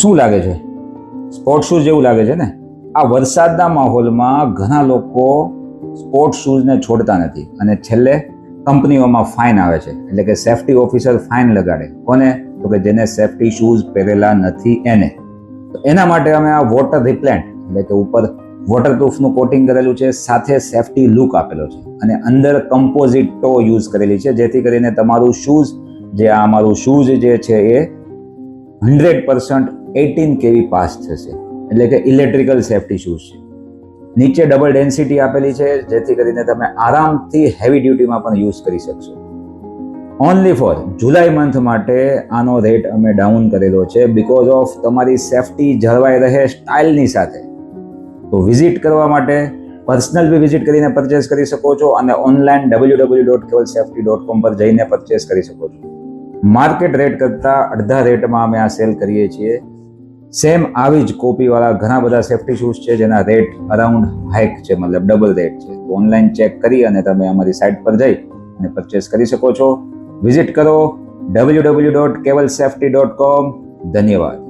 શું લાગે છે? સ્પોર્ટ શૂઝ જેવું લાગે છે ને? આ વરસાદના માહોલમાં ઘણા લોકો સ્પોર્ટ શૂઝને છોડતા નથી અને છેલ્લે કંપનીઓમાં ફાઇન આવે છે, એટલે કે સેફટી ઓફિસર ફાઇન લગાડે. કોને? તો કે જેને સેફટી શૂઝ પહેરેલા નથી એને. તો એના માટે અમે આ વોટર રિપ્લેન્ટ, એટલે કે ઉપર વોટરપ્રૂફનું કોટિંગ કરેલું છે, સાથે સેફટી લુક આપેલો છે અને અંદર કમ્પોઝિટ ટો યુઝ કરેલી છે, જેથી કરીને તમારું શૂઝ જે આ અમારું શૂઝ જે છે એ 100% 18 kV પાસ થશે, એટલે કે ઇલેક્ટ્રિકલ સેફટી શૂઝ છે. નીચે ડબલ ડેન્સિટી આપેલી છે, જેથી કરીને તમે આરામથી હેવી ડ્યુટીમાં પણ યુઝ કરી શકશો. ઓનલી ફોર જુલાઈ મંથ માટે આનો રેટ અમે ડાઉન કરેલો છે, બીકોઝ ઓફ તમારી સેફટી જળવાઈ રહે સ્ટાઇલની સાથે. તો વિઝિટ કરવા માટે પર્સનલ બી વિઝિટ કરીને પરચેસ કરી શકો છો અને ઓનલાઈન www.kevelsafety.com પર જઈને પરચેસ કરી શકો છો. માર્કેટ રેટ કરતાં અડધા રેટમાં અમે આ સેલ કરીએ છીએ. સેમ આવી જ કોપીવાળા ઘણા બધા સેફટી શૂઝ છે જેના રેટ અરાઉન્ડ હાઈક છે, મતલબ ડબલ રેટ છે. તો ઓનલાઈન ચેક કરી અને તમે અમારી સાઇટ પર જઈ અને પરચેસ કરી શકો છો. વિઝિટ કરો www.kevelsafety.com. ધન્યવાદ.